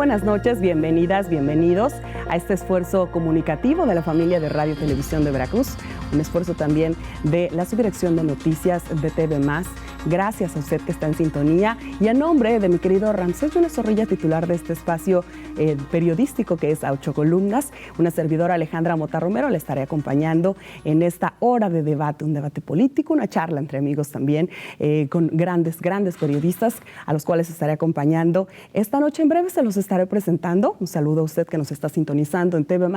buenas noches, bienvenidas, bienvenidos a este esfuerzo comunicativo de la familia de Radio y Televisión de Veracruz, un esfuerzo también de la Subdirección de Noticias de TV+. Gracias a usted que está en sintonía y a nombre de mi querido Ramsés Yunes Zorrilla, titular de este espacio periodístico que es A Ocho Columnas, una servidora Alejandra Mota Romero le estaré acompañando en esta hora de debate, un debate político, una charla entre amigos también, con grandes periodistas a los cuales estaré acompañando esta noche. En breve se los estaré presentando. Un saludo a usted que nos está sintonizando en TV+,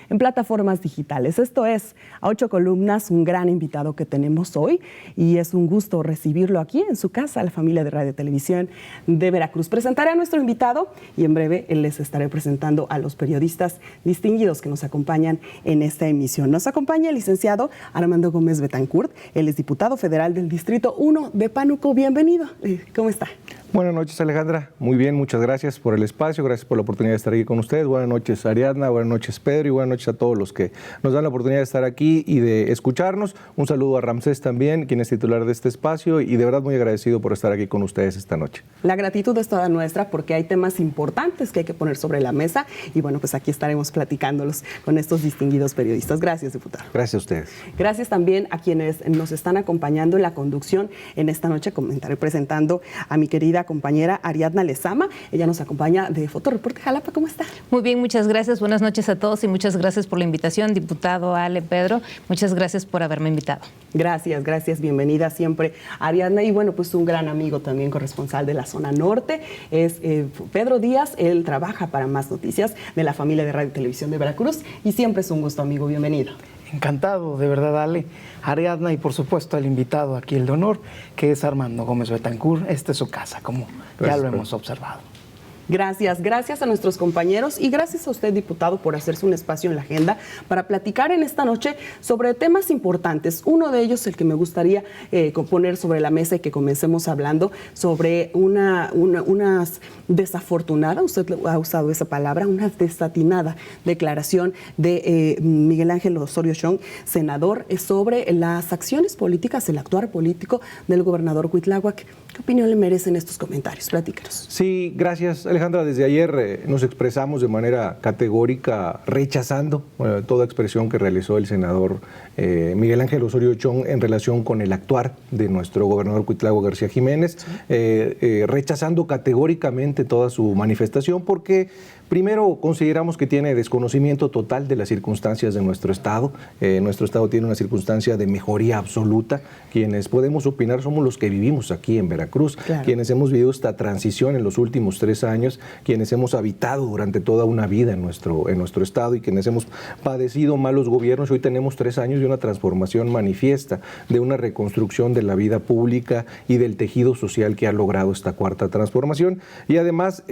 en plataformas digitales. Esto es A Ocho Columnas, un gran invitado que tenemos hoy y es un gusto recibirlo aquí en su casa, la familia de Radio y Televisión de Veracruz. Presentaré a nuestro invitado y en breve les estaré presentando a los periodistas distinguidos que nos acompañan en esta emisión. Nos acompaña el licenciado Armando Gómez Betancourt, él es diputado federal del Distrito 1 de Pánuco. Bienvenido. ¿Cómo está? Buenas noches, Alejandra. Muy bien, muchas gracias por el espacio, gracias por la oportunidad de estar aquí con ustedes. Buenas noches, Ariadna, buenas noches, Pedro, y buenas noches a todos los que nos dan la oportunidad de estar aquí y de escucharnos. Un saludo a Ramsés también, quien es titular de este espacio, y de verdad muy agradecido por estar aquí con ustedes esta noche. La gratitud es toda nuestra porque hay temas importantes que hay que poner sobre la mesa y bueno, pues aquí estaremos platicándolos con estos distinguidos periodistas. Gracias, diputado. Gracias a ustedes. Gracias también a quienes nos están acompañando en la conducción en esta noche. Estaré presentando a mi querida compañera Ariadna Lezama. Ella nos acompaña de Fotoreporte Jalapa. ¿Cómo está? Muy bien, muchas gracias. Buenas noches a todos y muchas gracias por la invitación, diputado Ale, Pedro. Muchas gracias por haberme invitado. Gracias. Bienvenida siempre, Ariadna. Y bueno, pues un gran amigo también, corresponsal de la zona norte, es Pedro Díaz. Él trabaja para Más Noticias de la familia de Radio y Televisión de Veracruz y siempre es un gusto, amigo. Bienvenido. Encantado, de verdad, Ale, Ariadna, y por supuesto el invitado aquí, el de honor, que es Armando Gómez Betancourt. Esta es su casa, como ya lo hemos observado. Gracias a nuestros compañeros y gracias a usted, diputado, por hacerse un espacio en la agenda para platicar en esta noche sobre temas importantes. Uno de ellos, el que me gustaría poner sobre la mesa y que comencemos hablando sobre una desafortunada, usted ha usado esa palabra, una desatinada declaración de Miguel Ángel Osorio Chong, senador, sobre las acciones políticas, el actuar político del gobernador Cuitláhuac. ¿Qué opinión le merecen estos comentarios? Platícanos. Sí, gracias, Alejandra. Desde ayer nos expresamos de manera categórica rechazando toda expresión que realizó el senador Miguel Ángel Osorio Chong en relación con el actuar de nuestro gobernador Cuitláhuac García Jiménez, rechazando categóricamente toda su manifestación porque primero consideramos que tiene desconocimiento total de las circunstancias de nuestro Estado. Nuestro Estado tiene una circunstancia de mejoría absoluta. Quienes podemos opinar somos los que vivimos aquí en Veracruz, claro. Quienes hemos vivido esta transición en los últimos 3 años, quienes hemos habitado durante toda una vida en nuestro Estado y quienes hemos padecido malos gobiernos. Hoy tenemos 3 años de una transformación manifiesta, de una reconstrucción de la vida pública y del tejido social que ha logrado esta cuarta transformación. Y además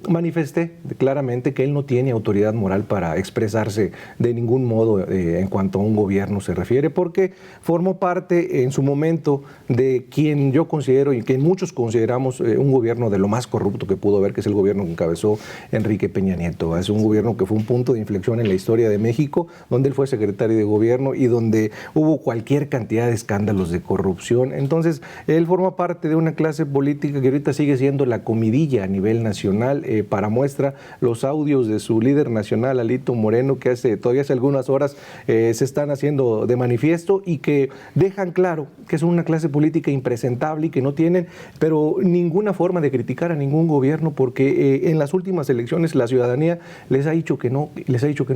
manifesté claramente que él no tiene autoridad moral para expresarse de ningún modo en cuanto a un gobierno se refiere, porque formó parte en su momento de quien yo considero y que muchos consideramos un gobierno de lo más corrupto que pudo haber, que es el gobierno que encabezó Enrique Peña Nieto. Es un gobierno que fue un punto de inflexión en la historia de México, donde él fue secretario de gobierno y donde hubo cualquier cantidad de escándalos de corrupción. Entonces, él forma parte de una clase política que ahorita sigue siendo la comidilla a nivel nacional. Para muestra, los audios de su líder nacional, Alito Moreno, que todavía hace algunas horas se están haciendo de manifiesto y que dejan claro que es una clase política impresentable y que no tienen, pero ninguna forma de criticar a ningún gobierno, porque en las últimas elecciones la ciudadanía les ha dicho que no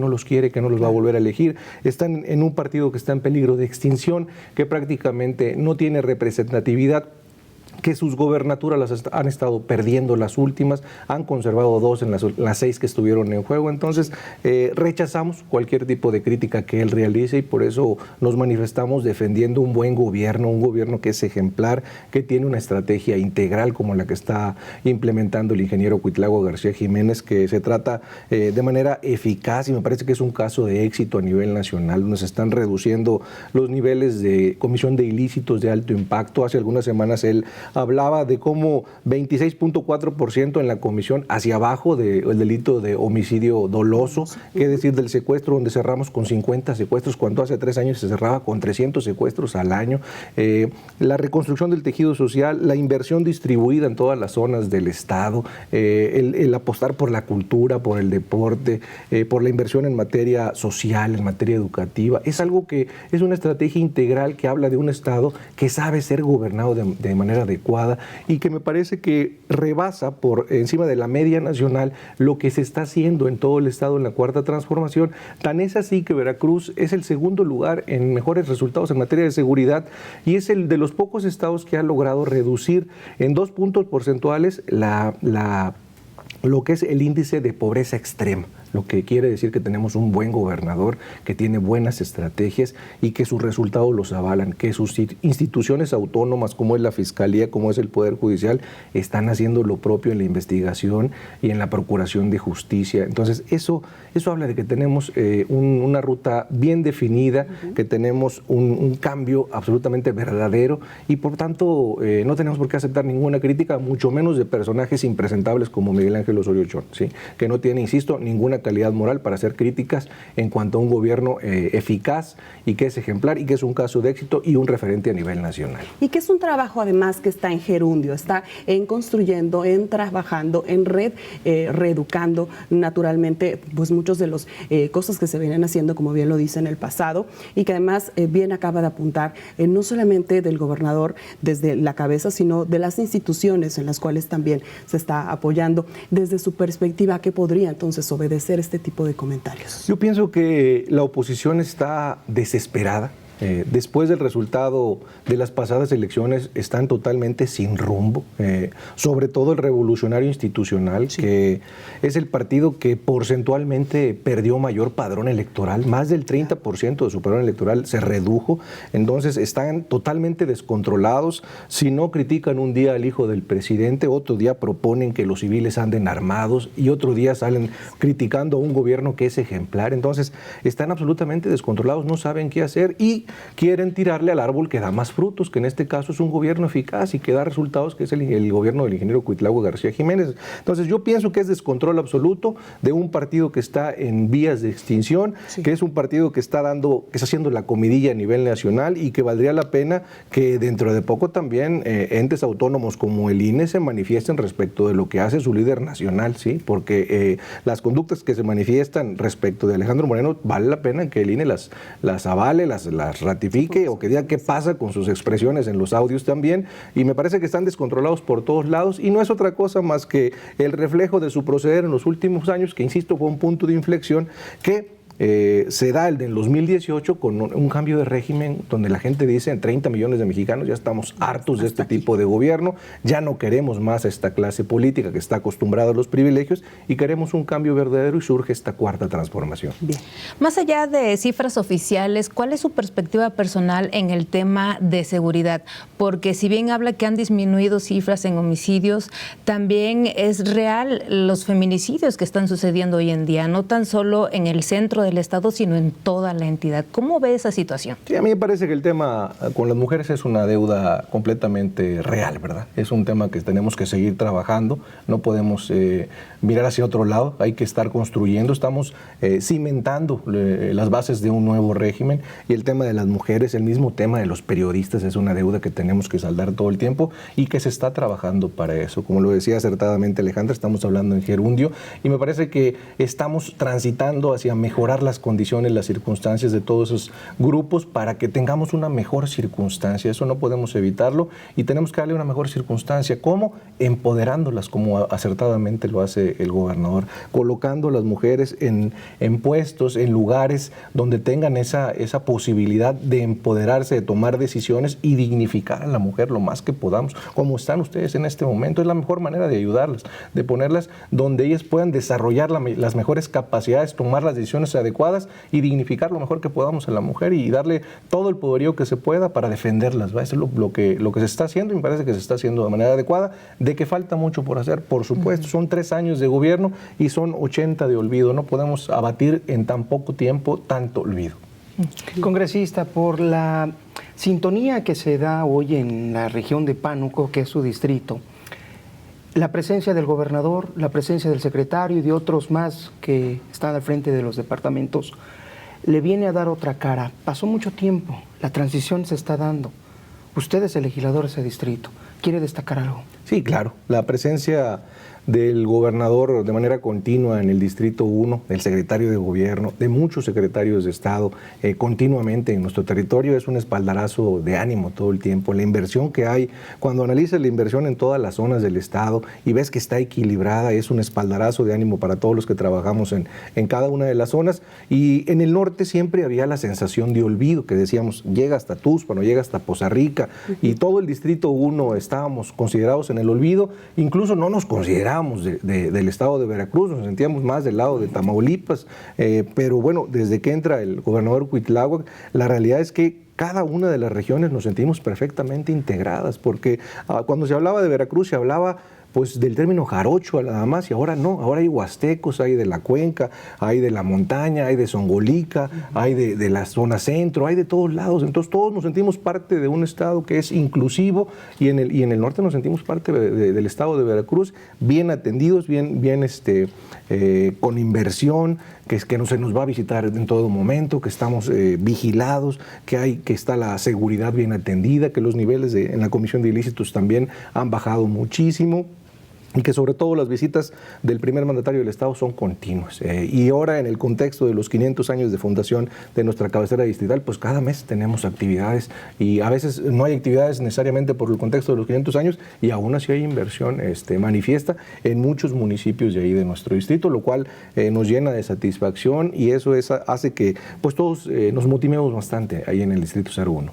los quiere, que no los va a volver a elegir. Están en un partido que está en peligro de extinción, que prácticamente no tiene representatividad, que sus gobernaturas las han estado perdiendo las últimas, han conservado 2 en las 6 que estuvieron en juego. Entonces rechazamos cualquier tipo de crítica que él realice y por eso nos manifestamos defendiendo un buen gobierno, un gobierno que es ejemplar, que tiene una estrategia integral como la que está implementando el ingeniero Cuitláhuac García Jiménez, que se trata de manera eficaz y me parece que es un caso de éxito a nivel nacional, donde se están reduciendo los niveles de comisión de ilícitos de alto impacto. Hace algunas semanas él hablaba de cómo 26.4% en la comisión hacia abajo del delito de homicidio doloso, qué decir del secuestro, donde cerramos con 50 secuestros, cuando hace 3 años se cerraba con 300 secuestros al año, la reconstrucción del tejido social, la inversión distribuida en todas las zonas del Estado, el apostar por la cultura, por el deporte, por la inversión en materia social, en materia educativa, es algo que es una estrategia integral que habla de un Estado que sabe ser gobernado de manera adecuada y que me parece que rebasa por encima de la media nacional lo que se está haciendo en todo el Estado en la Cuarta Transformación. Tan es así que Veracruz es el segundo lugar en mejores resultados en materia de seguridad y es el de los pocos estados que ha logrado reducir en 2 puntos porcentuales lo que es el índice de pobreza extrema, lo que quiere decir que tenemos un buen gobernador, que tiene buenas estrategias y que sus resultados los avalan, que sus instituciones autónomas como es la Fiscalía, como es el Poder Judicial, están haciendo lo propio en la investigación y en la procuración de justicia. Entonces, eso habla de que tenemos una ruta bien definida, que tenemos un cambio absolutamente verdadero y por tanto no tenemos por qué aceptar ninguna crítica, mucho menos de personajes impresentables como Miguel Ángel Osorio Chong, ¿sí? Que no tiene, insisto, ninguna calidad moral para hacer críticas en cuanto a un gobierno eficaz y que es ejemplar y que es un caso de éxito y un referente a nivel nacional. Y que es un trabajo además que está en gerundio, está en construyendo, en trabajando, en red, reeducando naturalmente pues muchos de los cosas que se vienen haciendo, como bien lo dice en el pasado, y que además bien acaba de apuntar no solamente del gobernador desde la cabeza, sino de las instituciones en las cuales también se está apoyando. Desde su perspectiva, ¿qué podría entonces obedecer este tipo de comentarios? Yo pienso que la oposición está desesperada. Después del resultado de las pasadas elecciones están totalmente sin rumbo, sobre todo el Revolucionario Institucional, sí, que es el partido que porcentualmente perdió mayor padrón electoral, más del 30% de su padrón electoral se redujo, entonces están totalmente descontrolados. Si no critican un día al hijo del presidente, otro día proponen que los civiles anden armados y otro día salen criticando a un gobierno que es ejemplar, entonces están absolutamente descontrolados, no saben qué hacer y quieren tirarle al árbol que da más frutos, que en este caso es un gobierno eficaz y que da resultados, que es el gobierno del ingeniero Cuitlahua García Jiménez. Entonces yo pienso que es descontrol absoluto de un partido que está en vías de extinción, sí, que es un partido que está haciendo la comidilla a nivel nacional y que valdría la pena que dentro de poco también entes autónomos como el INE se manifiesten respecto de lo que hace su líder nacional, ¿sí? Porque las conductas que se manifiestan respecto de Alejandro Moreno, vale la pena que el INE las avale, las ratifique o que diga qué pasa con sus expresiones en los audios también, y me parece que están descontrolados por todos lados y no es otra cosa más que el reflejo de su proceder en los últimos años, que insisto fue un punto de inflexión que se da el del 2018 con un cambio de régimen donde la gente dice, 30 millones de mexicanos ya estamos hartos de este tipo de gobierno, ya no queremos más a esta clase política que está acostumbrada a los privilegios y queremos un cambio verdadero y surge esta cuarta transformación. Bien. Más allá de cifras oficiales, ¿cuál es su perspectiva personal en el tema de seguridad? Porque si bien habla que han disminuido cifras en homicidios, también es real los feminicidios que están sucediendo hoy en día, no tan solo en el centro del Estado, sino en toda la entidad. ¿Cómo ve esa situación? Sí, a mí me parece que el tema con las mujeres es una deuda completamente real, ¿verdad? Es un tema que tenemos que seguir trabajando, no podemos mirar hacia otro lado, hay que estar construyendo, estamos cimentando las bases de un nuevo régimen y el tema de las mujeres, el mismo tema de los periodistas es una deuda que tenemos que saldar todo el tiempo y que se está trabajando para eso. Como lo decía acertadamente Alejandra, estamos hablando en gerundio y me parece que estamos transitando hacia mejorar las condiciones, las circunstancias de todos esos grupos para que tengamos una mejor circunstancia. Eso no podemos evitarlo y tenemos que darle una mejor circunstancia. ¿Cómo? Empoderándolas, como acertadamente lo hace el gobernador, colocando a las mujeres en puestos, en lugares donde tengan esa posibilidad de empoderarse, de tomar decisiones y dignificar a la mujer lo más que podamos. Como están ustedes en este momento, es la mejor manera de ayudarlas, de ponerlas donde ellas puedan desarrollar las mejores capacidades, tomar las decisiones adecuadas y dignificar lo mejor que podamos a la mujer y darle todo el poderío que se pueda para defenderlas, ¿va? Eso es lo que se está haciendo y me parece que se está haciendo de manera adecuada. De que falta mucho por hacer, por supuesto, son 3 años de gobierno y son 80 de olvido, no podemos abatir en tan poco tiempo tanto olvido. Congresista, por la sintonía que se da hoy en la región de Pánuco, que es su distrito, la presencia del gobernador, la presencia del secretario y de otros más que están al frente de los departamentos, le viene a dar otra cara. Pasó mucho tiempo, la transición se está dando. Usted es el legislador de ese distrito. ¿Quiere destacar algo? Sí, claro. La presencia del gobernador de manera continua en el Distrito 1, del secretario de Gobierno, de muchos secretarios de Estado, continuamente en nuestro territorio, es un espaldarazo de ánimo todo el tiempo. La inversión que hay, cuando analizas la inversión en todas las zonas del Estado y ves que está equilibrada, es un espaldarazo de ánimo para todos los que trabajamos en cada una de las zonas. Y en el norte siempre había la sensación de olvido, que decíamos, llega hasta Tuxpan, llega hasta Poza Rica, y todo el Distrito 1 estábamos considerados en el olvido, incluso no nos considerábamos del estado de Veracruz, nos sentíamos más del lado de Tamaulipas, pero bueno, desde que entra el gobernador Cuitláhuac, la realidad es que cada una de las regiones nos sentimos perfectamente integradas, porque cuando se hablaba de Veracruz se hablaba pues del término jarocho nada más, y ahora no, ahora hay huastecos, hay de la cuenca, hay de la montaña, hay de Zongolica, hay de la zona centro, hay de todos lados. Entonces todos nos sentimos parte de un estado que es inclusivo, y en el norte nos sentimos parte del estado de Veracruz, bien atendidos, bien con inversión, que no se nos va a visitar en todo momento, que estamos vigilados, que está la seguridad bien atendida, que los niveles en la Comisión de Ilícitos también han bajado muchísimo, y que sobre todo las visitas del primer mandatario del Estado son continuas. Y ahora en el contexto de los 500 años de fundación de nuestra cabecera distrital, pues cada mes tenemos actividades, y a veces no hay actividades necesariamente por el contexto de los 500 años, y aún así hay inversión manifiesta en muchos municipios de ahí de nuestro distrito, lo cual nos llena de satisfacción, y eso hace que pues todos nos motivemos bastante ahí en el Distrito 01.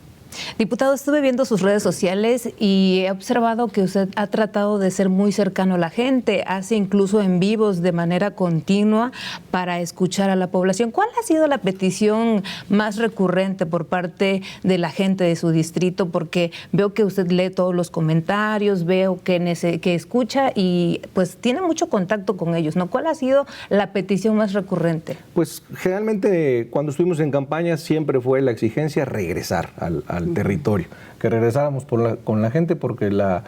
Diputado, estuve viendo sus redes sociales y he observado que usted ha tratado de ser muy cercano a la gente, hace incluso en vivos de manera continua para escuchar a la población. ¿Cuál ha sido la petición más recurrente por parte de la gente de su distrito? Porque veo que usted lee todos los comentarios, veo que escucha y pues tiene mucho contacto con ellos, ¿no? ¿Cuál ha sido la petición más recurrente? Pues generalmente cuando estuvimos en campaña siempre fue la exigencia regresar al territorio, que regresáramos con la gente, porque la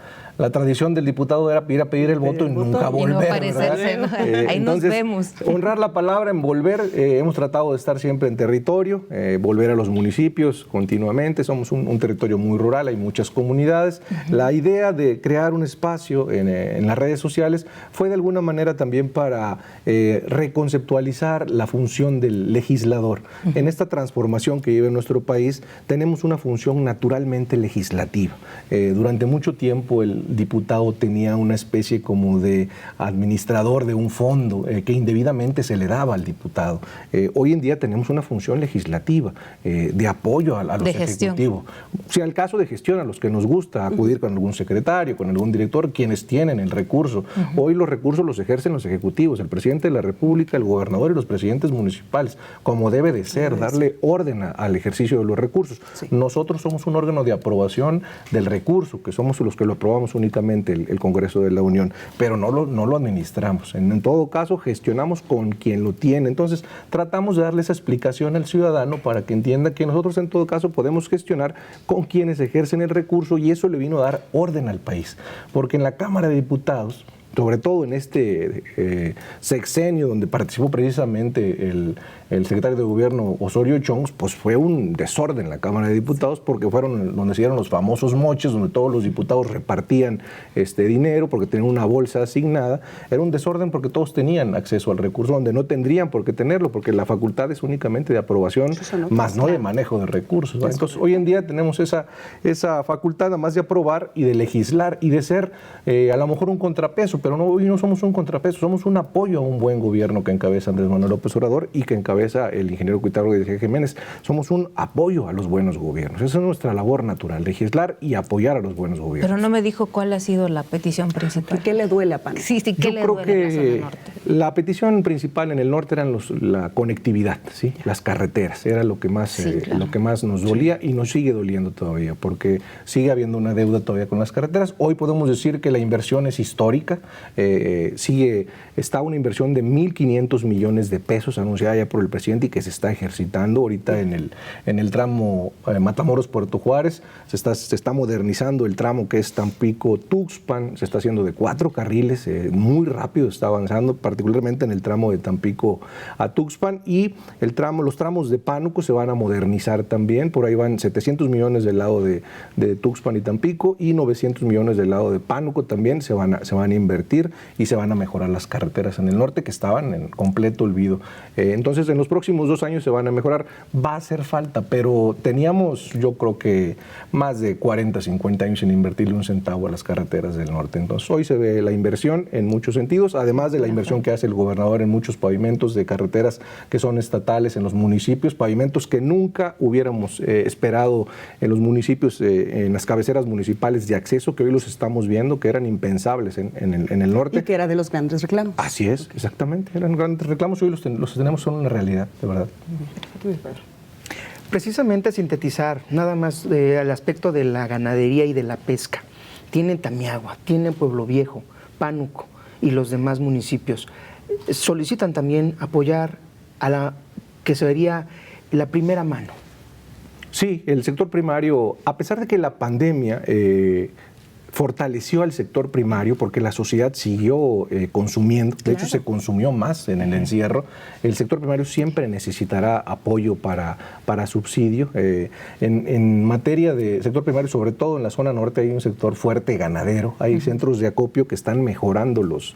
tradición del diputado era ir a pedir el voto y nunca volver. Y no aparecerse, ¿no? Ahí entonces, nos vemos. Honrar la palabra, en volver, hemos tratado de estar siempre en territorio, volver a los municipios continuamente, somos un territorio muy rural, hay muchas comunidades. La idea de crear un espacio en las redes sociales fue de alguna manera también para reconceptualizar la función del legislador. En esta transformación que vive nuestro país, tenemos una función naturalmente legislativa. Durante mucho tiempo el diputado tenía una especie como de administrador de un fondo que indebidamente se le daba al diputado. Hoy en día tenemos una función legislativa de apoyo a los ejecutivos. Si al caso de gestión, a los que nos gusta acudir con algún secretario, con algún director, quienes tienen el recurso. Hoy los recursos los ejercen los ejecutivos, el presidente de la República, el gobernador y los presidentes municipales, como debe de ser, darle orden al ejercicio de los recursos. Sí. Nosotros somos un órgano de aprobación del recurso, que somos los que lo aprobamos únicamente el Congreso de la Unión, pero no lo administramos. En todo caso, gestionamos con quien lo tiene. Entonces, tratamos de darle esa explicación al ciudadano para que entienda que nosotros en todo caso podemos gestionar con quienes ejercen el recurso, y eso le vino a dar orden al país. Porque en la Cámara de Diputados, sobre todo en este sexenio donde participó precisamente el secretario de Gobierno Osorio Chong, pues fue un desorden en la Cámara de Diputados, porque fueron donde se dieron los famosos moches, donde todos los diputados repartían dinero porque tenían una bolsa asignada. Era un desorden porque todos tenían acceso al recurso, donde no tendrían por qué tenerlo, porque la facultad es únicamente de aprobación, más no de manejo de recursos, ¿no? Entonces, hoy en día tenemos esa facultad, además de aprobar y de legislar y de ser a lo mejor un contrapeso, pero hoy no somos un contrapeso, somos un apoyo a un buen gobierno que encabeza Andrés Manuel López Obrador y que encabeza el ingeniero Cuitláhuac Jiménez. Somos un apoyo a los buenos gobiernos. Esa es nuestra labor natural, legislar y apoyar a los buenos gobiernos. Pero no me dijo cuál ha sido la petición principal. ¿Qué le duele a PAN? Sí, ¿qué le duele a la zona norte? La petición principal en el norte eran la conectividad, ¿sí? Las carreteras, era lo que más, lo que más nos dolía y nos sigue doliendo todavía, porque sigue habiendo una deuda todavía con las carreteras. Hoy podemos decir que la inversión es histórica, está una inversión de 1.500 millones de pesos anunciada ya por el presidente y que se está ejercitando ahorita en el tramo Matamoros-Puerto Juárez. Se está modernizando el tramo que es Tampico-Tuxpan, se está haciendo de 4 carriles, muy rápido está avanzando, particularmente en el tramo de Tampico a Tuxpan, y los tramos de Pánuco se van a modernizar también. Por ahí van 700 millones del lado de Tuxpan y Tampico y 900 millones del lado de Pánuco también se van a invertir y se van a mejorar las carreteras en el norte que estaban en completo olvido. Entonces en los próximos 2 años se van a mejorar. Va a hacer falta, pero teníamos, yo creo que más de 40, 50 años sin invertirle un centavo a las carreteras del norte. Entonces hoy se ve la inversión en muchos sentidos, además de la inversión que hace el gobernador en muchos pavimentos de carreteras que son estatales en los municipios, pavimentos que nunca hubiéramos esperado en los municipios, en las cabeceras municipales de acceso, que hoy los estamos viendo, que eran impensables en el norte. Y que era de los grandes reclamos. Así es, exactamente, eran grandes reclamos, hoy los tenemos, son una realidad, de verdad. Precisamente sintetizar nada más el aspecto de la ganadería y de la pesca. Tienen Tamiagua, tienen Pueblo Viejo, Pánuco y los demás municipios. Solicitan también apoyar a la que sería la primera mano. Sí, el sector primario, a pesar de que la pandemia fortaleció al sector primario porque la sociedad siguió consumiendo, de hecho se consumió más en el encierro, el sector primario siempre necesitará apoyo para subsidio. En materia de sector primario, sobre todo en la zona norte, hay un sector fuerte ganadero, hay centros de acopio que están mejorando los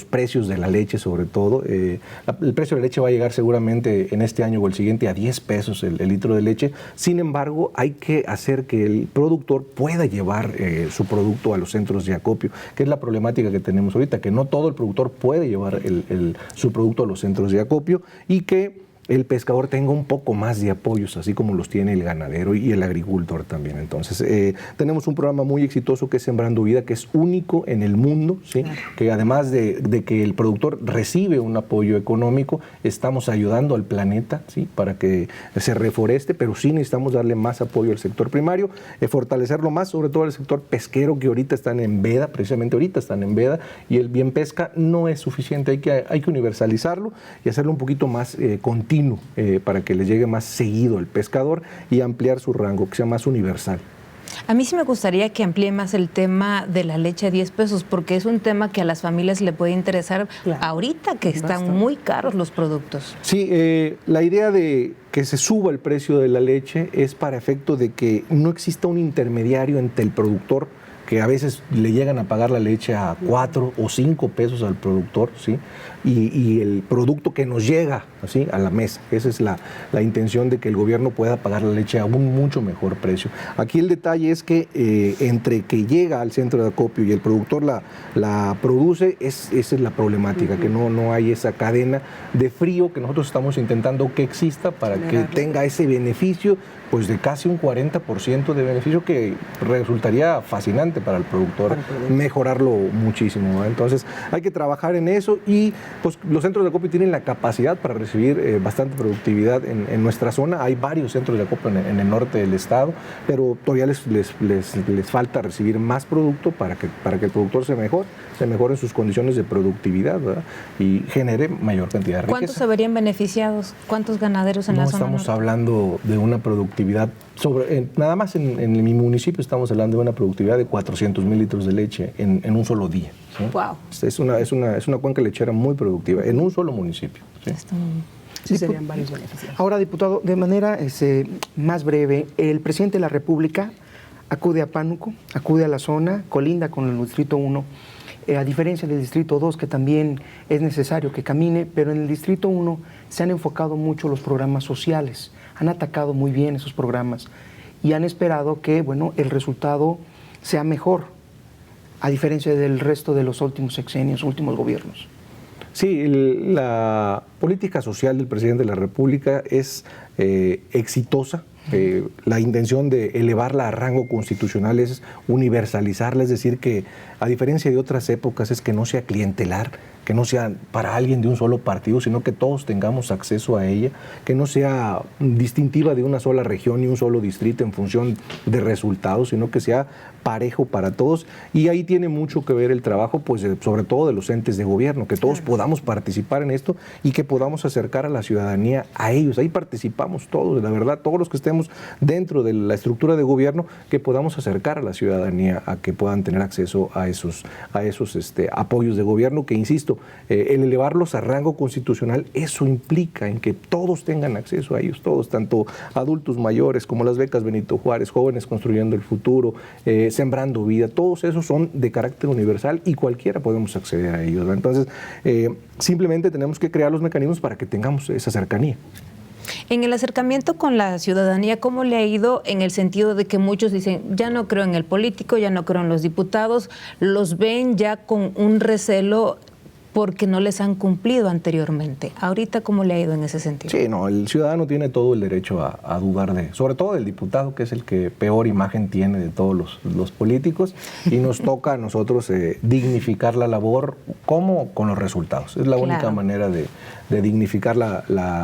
precios de la leche, sobre todo. El precio de la leche va a llegar seguramente en este año o el siguiente a 10 pesos el litro de leche. Sin embargo, hay que hacer que el productor pueda llevar su producto a los centros de acopio, que es la problemática que tenemos ahorita, que no todo el productor puede llevar su producto a los centros de acopio y que el pescador tenga un poco más de apoyos, así como los tiene el ganadero y el agricultor también. Entonces, tenemos un programa muy exitoso que es Sembrando Vida, que es único en el mundo, ¿sí? Claro. Que además de que el productor recibe un apoyo económico, estamos ayudando al planeta, ¿sí? Para que se reforeste, pero sí necesitamos darle más apoyo al sector primario, fortalecerlo más, sobre todo al sector pesquero, que ahorita están en veda, precisamente ahorita están en veda, y el bien pesca no es suficiente, hay que universalizarlo y hacerlo un poquito más continuo, para que le llegue más seguido al pescador y ampliar su rango, que sea más universal. A mí sí me gustaría que amplíe más el tema de la leche a 10 pesos, porque es un tema que a las familias le puede interesar ahorita que están muy caros los productos. Sí, la idea de que se suba el precio de la leche es para efecto de que no exista un intermediario entre el productor, que a veces le llegan a pagar la leche a 4 o 5 pesos al productor, ¿sí? Y el producto que nos llega, ¿sí? A la mesa. Esa es la intención de que el gobierno pueda pagar la leche a un mucho mejor precio. Aquí el detalle es que entre que llega al centro de acopio y el productor la produce, esa es la problemática, que no hay esa cadena de frío que nosotros estamos intentando que exista para que tenga ese beneficio, pues de casi un 40% de beneficio, que resultaría fascinante para el productor, mejorarlo muchísimo, ¿no? Entonces hay que trabajar en eso y pues los centros de acopio tienen la capacidad para recibir bastante productividad en nuestra zona. Hay varios centros de acopio en el norte del estado, pero todavía les falta recibir más producto para que el productor se mejore en sus condiciones de productividad, ¿verdad? Y genere mayor cantidad de riqueza. ¿Cuántos se verían beneficiados? ¿Cuántos ganaderos en la zona norte? No estamos hablando de una productividad nada más en mi municipio estamos hablando de una productividad de 400,000 litros de leche en un solo día, ¿sí? Wow. Es una cuenca lechera muy productiva en un solo municipio, ¿sí? Sí, serían varios beneficios. Ahora, diputado, de manera más breve, el presidente de la República acude a Pánuco, acude a la zona, colinda con el Distrito 1, a diferencia del Distrito 2, que también es necesario que camine, pero en el Distrito 1 se han enfocado mucho los programas sociales, han atacado muy bien esos programas y han esperado que, bueno, el resultado sea mejor, a diferencia del resto de los últimos sexenios, últimos gobiernos. Sí, la política social del presidente de la República es exitosa. La intención de elevarla a rango constitucional es universalizarla, es decir, que a diferencia de otras épocas es que no sea clientelar, que no sea para alguien de un solo partido, sino que todos tengamos acceso a ella, que no sea distintiva de una sola región y un solo distrito en función de resultados, sino que sea parejo para todos. Y ahí tiene mucho que ver el trabajo, pues sobre todo de los entes de gobierno, que todos podamos participar en esto y que podamos acercar a la ciudadanía a ellos. Ahí participamos todos, la verdad, todos los que estemos dentro de la estructura de gobierno, que podamos acercar a la ciudadanía a que puedan tener acceso a esos apoyos de gobierno, que insisto, el elevarlos a rango constitucional, eso implica en que todos tengan acceso a ellos, todos, tanto adultos mayores como las becas Benito Juárez, Jóvenes Construyendo el Futuro, Sembrando Vida, todos esos son de carácter universal y cualquiera podemos acceder a ellos, ¿verdad? Entonces, simplemente tenemos que crear los mecanismos para que tengamos esa cercanía. En el acercamiento con la ciudadanía, ¿cómo le ha ido en el sentido de que muchos dicen, ya no creo en el político, ya no creo en los diputados, los ven ya con un recelo porque no les han cumplido anteriormente? Ahorita, ¿cómo le ha ido en ese sentido? Sí, no, el ciudadano tiene todo el derecho a dudar sobre todo del diputado, que es el que peor imagen tiene de todos los políticos, y nos toca a nosotros dignificar la labor, ¿cómo? Con los resultados. Es la única manera de dignificar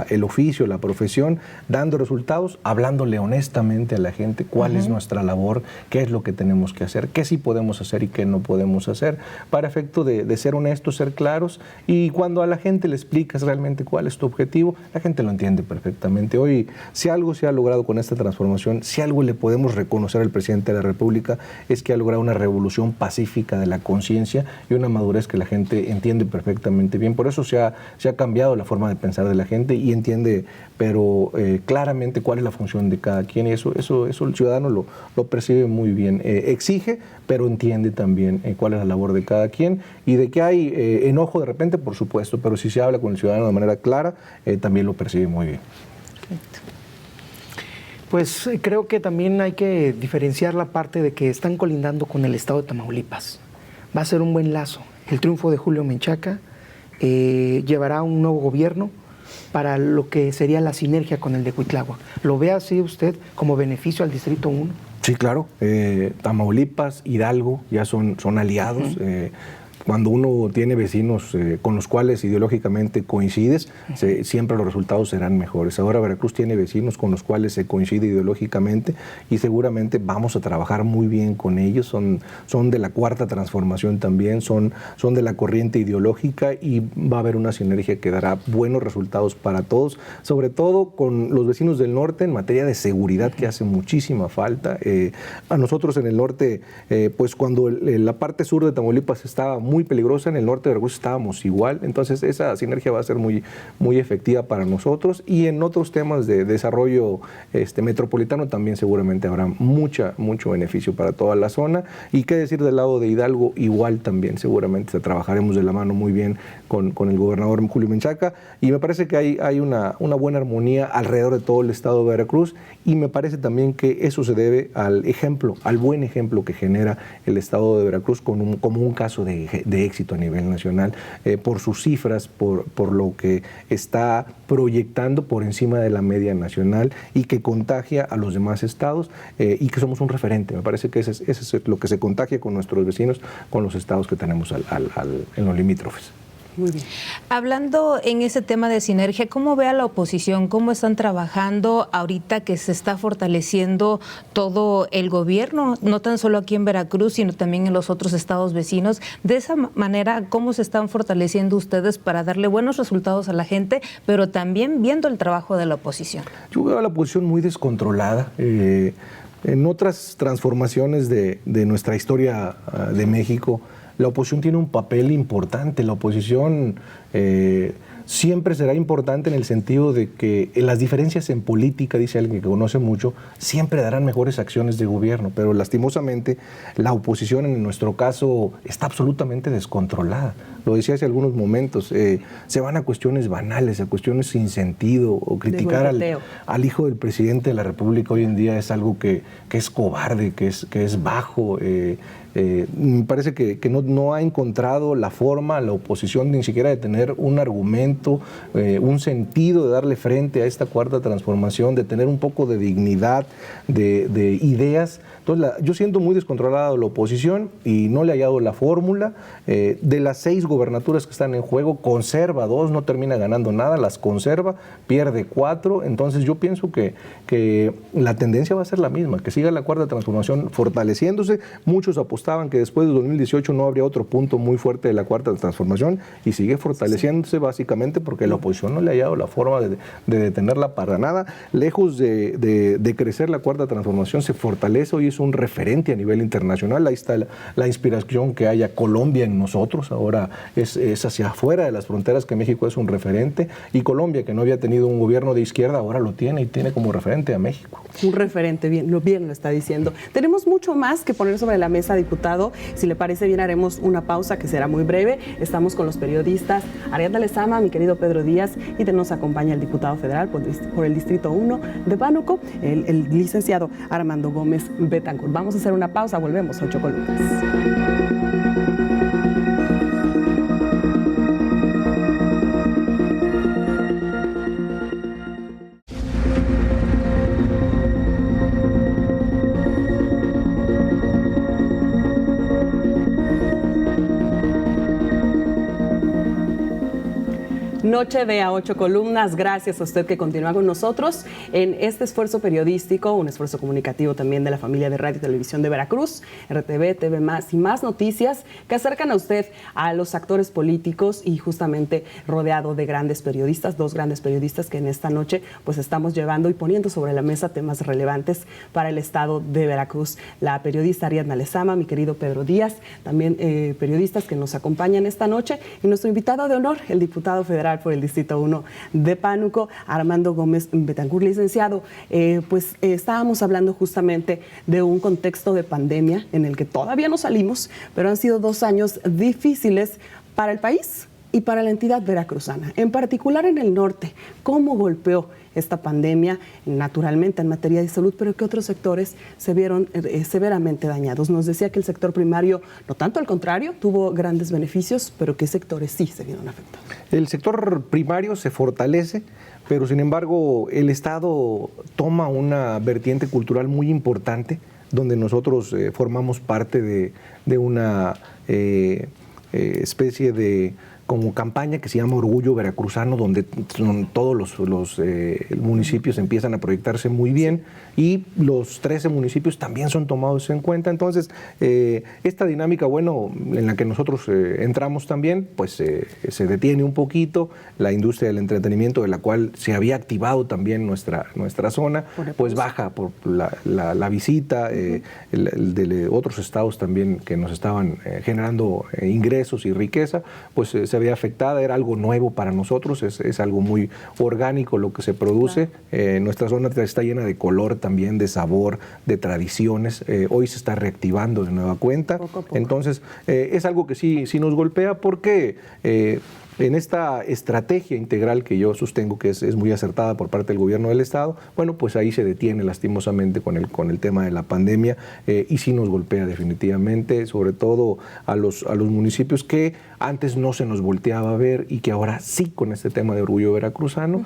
el oficio, la profesión, dando resultados, hablándole honestamente a la gente cuál es nuestra labor, qué es lo que tenemos que hacer, qué sí podemos hacer y qué no podemos hacer, para efecto de ser honestos, ser claros, y cuando a la gente le explicas realmente cuál es tu objetivo, la gente lo entiende perfectamente. Hoy, si algo se ha logrado con esta transformación, si algo le podemos reconocer al presidente de la República, es que ha logrado una revolución pacífica de la conciencia y una madurez que la gente entiende perfectamente bien. Por eso se ha cambiado la forma de pensar de la gente y entiende, pero claramente cuál es la función de cada quien, y eso el ciudadano lo percibe muy bien. Exige, pero entiende también cuál es la labor de cada quien, y de que hay enojo de repente, por supuesto, pero si se habla con el ciudadano de manera clara, también lo percibe muy bien. Pues creo que también hay que diferenciar la parte de que están colindando con el estado de Tamaulipas. Va a ser un buen lazo. El triunfo de Julio Menchaca llevará un nuevo gobierno para lo que sería la sinergia con el de Cuitláhuac. ¿Lo ve así usted como beneficio al Distrito 1? Sí, claro. Tamaulipas, Hidalgo ya son aliados. Cuando uno tiene vecinos con los cuales ideológicamente coincides, siempre los resultados serán mejores. Ahora Veracruz tiene vecinos con los cuales se coincide ideológicamente y seguramente vamos a trabajar muy bien con ellos. Son de la Cuarta Transformación también, son de la corriente ideológica, y va a haber una sinergia que dará buenos resultados para todos, sobre todo con los vecinos del norte en materia de seguridad, que hace muchísima falta. A nosotros en el norte, pues cuando la parte sur de Tamaulipas estaba muy peligrosa, en el norte de Veracruz estábamos igual, entonces esa sinergia va a ser muy, muy efectiva para nosotros, y en otros temas de desarrollo metropolitano también seguramente habrá mucho beneficio para toda la zona. Y qué decir del lado de Hidalgo, igual también seguramente trabajaremos de la mano muy bien con el gobernador Julio Menchaca, y me parece que hay una buena armonía alrededor de todo el estado de Veracruz, y me parece también que eso se debe al buen ejemplo que genera el estado de Veracruz como un caso de éxito a nivel nacional, por sus cifras, por lo que está proyectando por encima de la media nacional y que contagia a los demás estados, y que somos un referente. Me parece que ese es lo que se contagia con nuestros vecinos, con los estados que tenemos en los limítrofes. Muy bien. Hablando en ese tema de sinergia, ¿cómo ve a la oposición? ¿Cómo están trabajando ahorita que se está fortaleciendo todo el gobierno, no tan solo aquí en Veracruz, sino también en los otros estados vecinos? De esa manera, ¿cómo se están fortaleciendo ustedes para darle buenos resultados a la gente, pero también viendo el trabajo de la oposición? Yo veo a la oposición muy descontrolada. En otras transformaciones de nuestra historia de México, la oposición tiene un papel importante. La oposición siempre será importante en el sentido de que las diferencias en política, dice alguien que conoce mucho, siempre darán mejores acciones de gobierno, pero lastimosamente la oposición en nuestro caso está absolutamente descontrolada. Lo decía hace algunos momentos, se van a cuestiones banales, a cuestiones sin sentido, o criticar al hijo del presidente de la República hoy en día es algo que es cobarde, que es bajo. Me parece que no ha encontrado la forma, la oposición, ni siquiera de tener un argumento, un sentido de darle frente a esta cuarta transformación, de tener un poco de dignidad, de ideas. Entonces, yo siento muy descontrolada la oposición y no le he hallado la fórmula. De las 6 gobernaturas que están en juego, conserva 2, no termina ganando nada, las conserva, pierde 4. Entonces yo pienso que la tendencia va a ser la misma, que siga la Cuarta Transformación fortaleciéndose. Muchos apostaban que después de 2018 no habría otro punto muy fuerte de la Cuarta Transformación, y sigue fortaleciéndose básicamente porque la oposición no le ha hallado la forma de detenerla para nada. Lejos de crecer la Cuarta Transformación, se fortalece. Hoy es un referente a nivel internacional. Ahí está la inspiración que haya Colombia en nosotros. Ahora es hacia afuera de las fronteras que México es un referente, y Colombia, que no había tenido un gobierno de izquierda, ahora lo tiene, y tiene como referente a México. Un referente, bien lo está diciendo. Tenemos mucho más que poner sobre la mesa, diputado. Si le parece bien, haremos una pausa que será muy breve. Estamos con los periodistas Ariadna Lezama, mi querido Pedro Díaz, y nos acompaña el diputado federal por el Distrito 1 de Pánuco, el licenciado Armando Gómez Betancourt. Vamos a hacer una pausa, volvemos a 8 columnas. Noche de A 8 columnas, gracias a usted que continúa con nosotros en este esfuerzo periodístico, un esfuerzo comunicativo también de la familia de Radio y Televisión de Veracruz, RTV, TV Más y más noticias que acercan a usted a los actores políticos, y justamente rodeado de grandes periodistas, 2 grandes periodistas que en esta noche pues estamos llevando y poniendo sobre la mesa temas relevantes para el estado de Veracruz. La periodista Ariadna Lezama, mi querido Pedro Díaz, también periodistas que nos acompañan esta noche, y nuestro invitado de honor, el diputado federal por el Distrito 1 de Pánuco, Armando Gómez Betancourt. Licenciado, estábamos hablando justamente de un contexto de pandemia en el que todavía no salimos, pero han sido 2 años difíciles para el país y para la entidad veracruzana, en particular en el norte. ¿Cómo golpeó esta pandemia, naturalmente en materia de salud, pero que otros sectores se vieron severamente dañados? Nos decía que el sector primario, no tanto, al contrario, tuvo grandes beneficios, pero ¿qué sectores sí se vieron afectados? El sector primario se fortalece, pero sin embargo el Estado toma una vertiente cultural muy importante, donde nosotros formamos parte de una especie de como campaña que se llama Orgullo Veracruzano, donde todos los municipios empiezan a proyectarse muy bien, y los 13 municipios también son tomados en cuenta. Entonces, esta dinámica, en la que nosotros entramos también, pues se detiene un poquito. La industria del entretenimiento, de la cual se había activado también nuestra zona, pues baja por la visita de otros estados también que nos estaban generando ingresos y riqueza, pues se veía afectada. Era algo nuevo para nosotros, es algo muy orgánico lo que se produce. Claro. Nuestra zona está llena de color también, de sabor, de tradiciones. Hoy se está reactivando de nueva cuenta. Poco a poco. Entonces, es algo que sí nos golpea, porque en esta estrategia integral que yo sostengo que es muy acertada por parte del gobierno del Estado, pues ahí se detiene lastimosamente con el tema de la pandemia, y sí nos golpea definitivamente, sobre todo a los municipios que antes no se nos volteaba a ver, y que ahora sí, con este tema de Orgullo Veracruzano,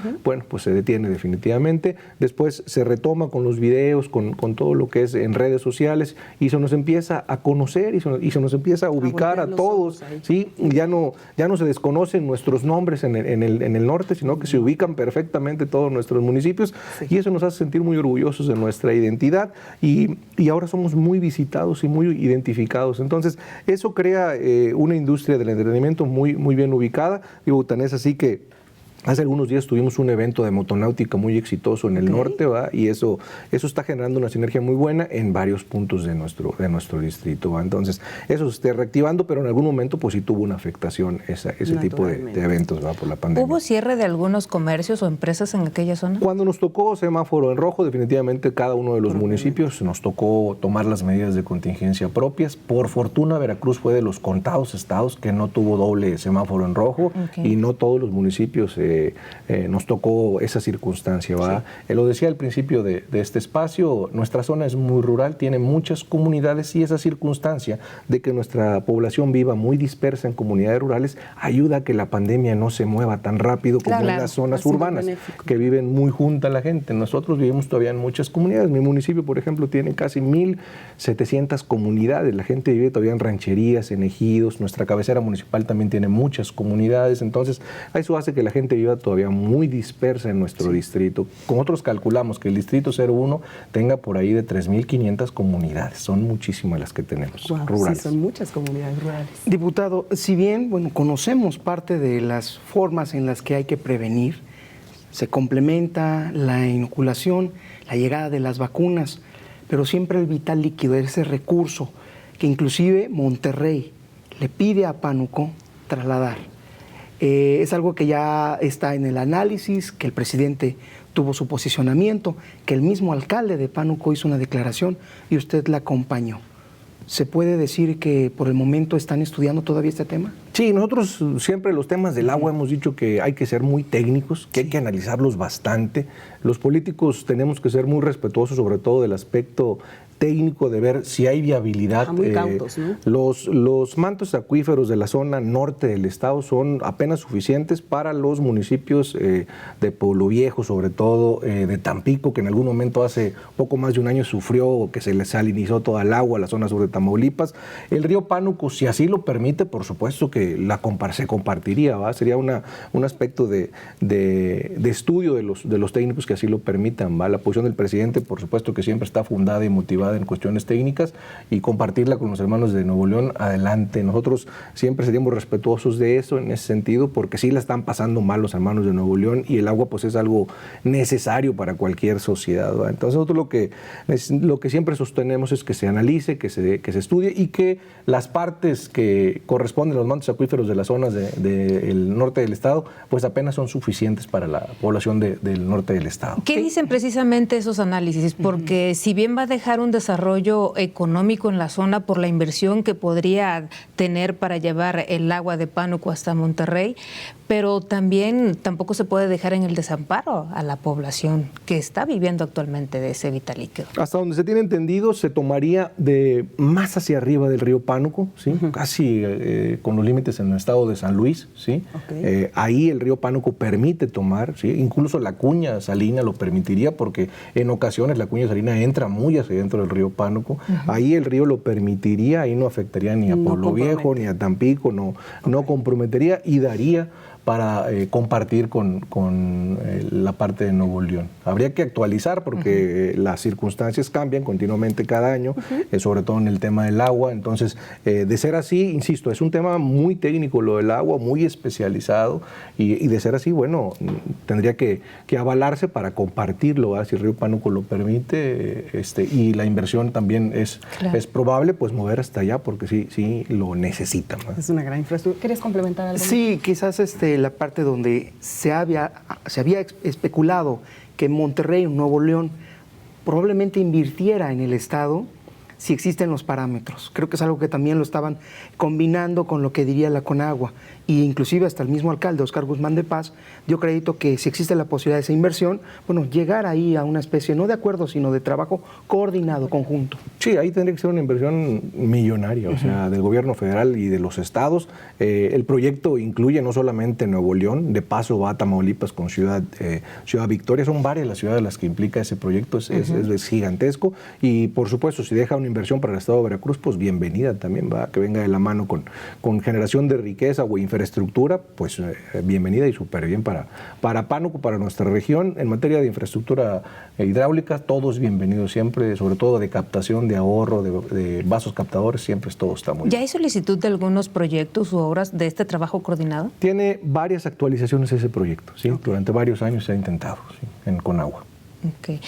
pues se detiene definitivamente. Después se retoma con los videos, con todo lo que es en redes sociales, y se nos empieza a conocer y se nos empieza a ubicar a todos, ¿sí? Ya no se desconocen nuestros nombres en el norte, sino que se ubican perfectamente todos nuestros municipios, y eso nos hace sentir muy orgullosos de nuestra identidad, y ahora somos muy visitados y muy identificados. Entonces, eso crea una industria del entretenimiento muy bien ubicada. Tan es así que hace algunos días tuvimos un evento de motonáutica muy exitoso en el norte, ¿va? Y eso está generando una sinergia muy buena en varios puntos de nuestro distrito, ¿va? Entonces, eso se está reactivando, pero en algún momento pues sí tuvo una afectación ese tipo de eventos, ¿va? Por la pandemia. ¿Hubo cierre de algunos comercios o empresas en aquella zona? Cuando nos tocó semáforo en rojo, definitivamente cada uno de los municipios nos tocó tomar las medidas de contingencia propias. Por fortuna, Veracruz fue de los contados estados que no tuvo doble semáforo en rojo, y no todos los municipios nos tocó esa circunstancia, ¿va? Sí. Lo decía al principio de este espacio, nuestra zona es muy rural, tiene muchas comunidades y esa circunstancia de que nuestra población viva muy dispersa en comunidades rurales ayuda a que la pandemia no se mueva tan rápido como en las zonas urbanas, que viven muy junta la gente. Nosotros vivimos todavía en muchas comunidades. Mi municipio, por ejemplo, tiene casi 1,700 comunidades. La gente vive todavía en rancherías, en ejidos. Nuestra cabecera municipal también tiene muchas comunidades. Entonces, eso hace que la gente viva todavía muy dispersa en nuestro distrito. Con otros calculamos que el distrito 01 tenga por ahí de 3,500 comunidades. Son muchísimas las que tenemos, rurales. Sí, son muchas comunidades rurales. Diputado, si bien conocemos parte de las formas en las que hay que prevenir, se complementa la inoculación, la llegada de las vacunas, pero siempre el vital líquido, ese recurso que inclusive Monterrey le pide a Pánuco trasladar. Es algo que ya está en el análisis, que el presidente tuvo su posicionamiento, que el mismo alcalde de Pánuco hizo una declaración y usted la acompañó. ¿Se puede decir que por el momento están estudiando todavía este tema? Sí, nosotros siempre los temas del agua hemos dicho que hay que ser muy técnicos, que hay que analizarlos bastante. Los políticos tenemos que ser muy respetuosos, sobre todo del aspecto técnico de ver si hay viabilidad. Muy cautos, ¿no? Los mantos acuíferos de la zona norte del estado son apenas suficientes para los municipios de Pueblo Viejo, sobre todo de Tampico, que en algún momento hace poco más de un año sufrió que se le salinizó toda el agua a la zona sur de Tamaulipas. El río Pánuco, si así lo permite, por supuesto que se compartiría, ¿va? Sería un aspecto de estudio de los técnicos que así lo permitan, ¿va? La posición del presidente, por supuesto que siempre está fundada y motivada en cuestiones técnicas, y compartirla con los hermanos de Nuevo León, adelante. Nosotros siempre seríamos respetuosos de eso en ese sentido, porque sí la están pasando mal los hermanos de Nuevo León y el agua pues es algo necesario para cualquier sociedad, ¿va? Entonces nosotros lo que siempre sostenemos es que se analice, que se estudie y que las partes que corresponden a los mantos acuíferos de las zonas del norte del estado pues apenas son suficientes para la población del norte del estado. ¿Qué dicen precisamente esos análisis? Porque si bien va a dejar un desarrollo económico en la zona por la inversión que podría tener para llevar el agua de Pánuco hasta Monterrey, pero también tampoco se puede dejar en el desamparo a la población que está viviendo actualmente de ese vital líquido. Hasta donde se tiene entendido, se tomaría de más hacia arriba del río Pánuco, ¿sí? Casi con los límites en el estado de San Luis, ¿sí? Okay. Ahí el río Pánuco permite tomar, ¿sí? Incluso la cuña salina lo permitiría, porque en ocasiones la cuña salina entra muy hacia dentro del río Pánuco. Ahí el río lo permitiría, ahí no afectaría ni a Pueblo Viejo ni a Tampico, no comprometería y daría para compartir con la parte de Nuevo León. Habría que actualizar porque las circunstancias cambian continuamente cada año, sobre todo en el tema del agua. Entonces, de ser así, insisto, es un tema muy técnico lo del agua, muy especializado, y de ser así, bueno, tendría que avalarse para compartirlo, ¿verdad? Si el río Pánuco lo permite, y la inversión también es probable, pues mover hasta allá, porque sí lo necesitan, ¿verdad? Es una gran infraestructura. ¿Quieres complementar algo? Sí, quizás la parte donde se había especulado que Monterrey, Nuevo León, probablemente invirtiera en el Estado si existen los parámetros. Creo que es algo que también lo estaban combinando con lo que diría la Conagua, y inclusive hasta el mismo alcalde, Oscar Guzmán de Paz, dio crédito que si existe la posibilidad de esa inversión, bueno, llegar ahí a una especie, no de acuerdo, sino de trabajo coordinado, conjunto. Sí, ahí tendría que ser una inversión millonaria, o sea, del gobierno federal y de los estados. El proyecto incluye no solamente Nuevo León, de paso va a Tamaulipas con Ciudad Victoria, son varias las ciudades las que implica ese proyecto, es gigantesco, y por supuesto, si deja una inversión para el estado de Veracruz, pues bienvenida también, va, que venga de la mano con generación de riqueza o infraestructura, pues bienvenida y súper bien para Pánuco, para nuestra región. En materia de infraestructura hidráulica, todo es bienvenido siempre, sobre todo de captación, de ahorro, de vasos captadores, siempre todo está muy bien. ¿Ya hay solicitud de algunos proyectos u obras de este trabajo coordinado? Tiene varias actualizaciones ese proyecto, ¿sí? Okay. Durante varios años se ha intentado, ¿sí? Con agua. Okay.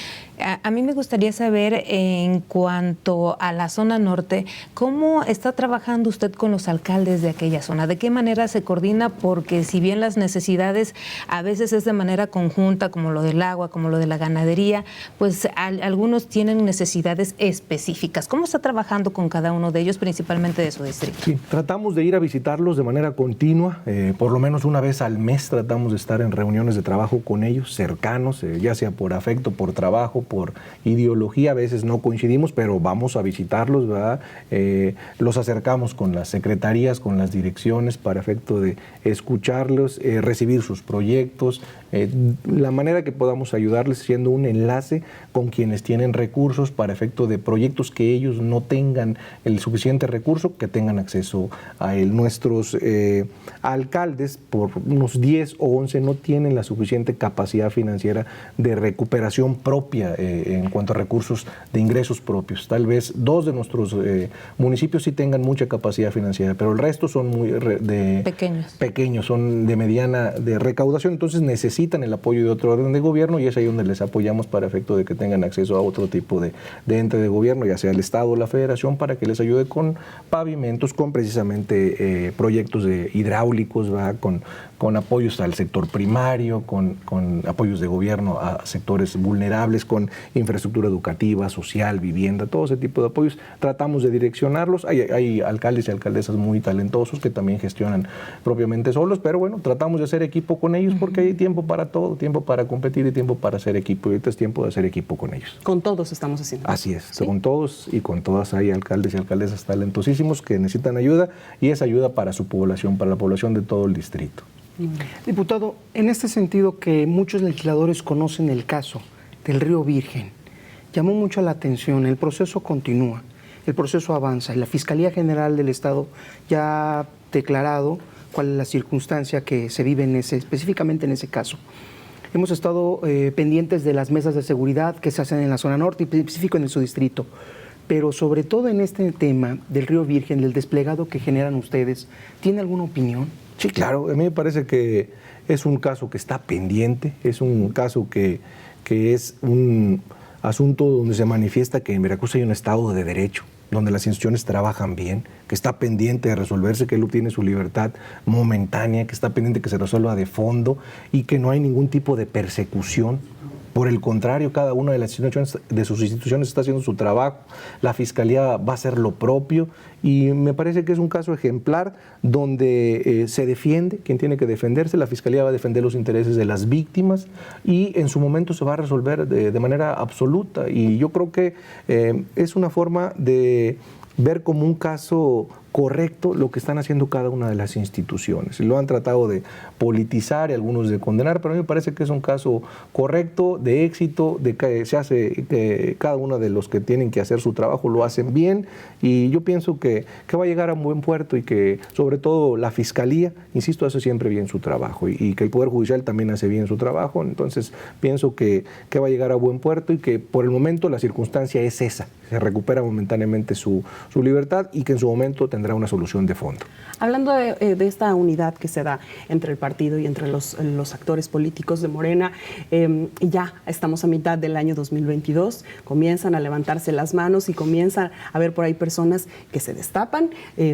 A mí me gustaría saber, en cuanto a la zona norte, ¿cómo está trabajando usted con los alcaldes de aquella zona? ¿De qué manera se coordina? Porque si bien las necesidades a veces es de manera conjunta, como lo del agua, como lo de la ganadería, pues algunos tienen necesidades específicas. ¿Cómo está trabajando con cada uno de ellos, principalmente de su distrito? Sí, tratamos de ir a visitarlos de manera continua, por lo menos una vez al mes tratamos de estar en reuniones de trabajo con ellos, cercanos, ya sea por afecto, por trabajo, por ideología, a veces no coincidimos, pero vamos a visitarlos, ¿verdad? Los acercamos con las secretarías, con las direcciones, para efecto de escucharlos, recibir sus proyectos, la manera que podamos ayudarles siendo un enlace con quienes tienen recursos para efecto de proyectos que ellos no tengan el suficiente recurso, que tengan acceso a él. Nuestros alcaldes, por unos 10 o 11, no tienen la suficiente capacidad financiera de recuperación propia en cuanto a recursos de ingresos propios. Tal vez 2 de nuestros municipios sí tengan mucha capacidad financiera, pero el resto son muy pequeños, son de mediana de recaudación, entonces necesitan el apoyo de otro orden de gobierno, y es ahí donde les apoyamos para efecto de que tengan acceso a otro tipo de ente de gobierno, ya sea el Estado o la Federación, para que les ayude con pavimentos, con precisamente proyectos de hidráulicos, ¿verdad? Con apoyos al sector primario, con apoyos de gobierno a sectores vulnerables, con infraestructura educativa, social, vivienda, todo ese tipo de apoyos. Tratamos de direccionarlos. Hay alcaldes y alcaldesas muy talentosos que también gestionan propiamente solos, pero bueno, tratamos de hacer equipo con ellos porque hay tiempo para todo, tiempo para competir y tiempo para hacer equipo. Y ahorita es tiempo de hacer equipo con ellos. Con todos estamos haciendo. Así es, ¿sí? Con todos y con todas hay alcaldes y alcaldesas talentosísimos que necesitan ayuda, y es ayuda para su población, para la población de todo el distrito. Diputado, en este sentido que muchos legisladores conocen el caso del Río Virgen, llamó mucho la atención, el proceso continúa, el proceso avanza, y la Fiscalía General del Estado ya ha declarado cuál es la circunstancia que se vive específicamente en ese caso. Hemos estado pendientes de las mesas de seguridad que se hacen en la zona norte y específico en su distrito, pero sobre todo en este tema del Río Virgen, del desplegado que generan ustedes, ¿tiene alguna opinión? Sí, claro, a mí me parece que es un caso que está pendiente, es un caso que es un asunto donde se manifiesta que en Veracruz hay un Estado de Derecho, donde las instituciones trabajan bien, que está pendiente de resolverse, que él obtiene su libertad momentánea, que está pendiente que se resuelva de fondo y que no hay ningún tipo de persecución. Por el contrario, cada una de las de sus instituciones está haciendo su trabajo, la Fiscalía va a hacer lo propio, y me parece que es un caso ejemplar donde se defiende quien tiene que defenderse, la Fiscalía va a defender los intereses de las víctimas y en su momento se va a resolver de manera absoluta, y yo creo que es una forma de ver como un caso correcto lo que están haciendo cada una de las instituciones. Lo han tratado de politizar y algunos de condenar, pero a mí me parece que es un caso correcto, de éxito, de que se hace, que cada uno de los que tienen que hacer su trabajo lo hacen bien, y yo pienso que va a llegar a un buen puerto, y que sobre todo la Fiscalía, insisto, hace siempre bien su trabajo, y que el Poder Judicial también hace bien su trabajo. Entonces pienso que va a llegar a buen puerto, y que por el momento la circunstancia es esa, se recupera momentáneamente su libertad, y que en su momento tendrá una solución de fondo. Hablando de esta unidad que se da entre el partido y entre los actores políticos de Morena, ya estamos a mitad del año 2022, comienzan a levantarse las manos y comienzan a ver por ahí personas que se destapan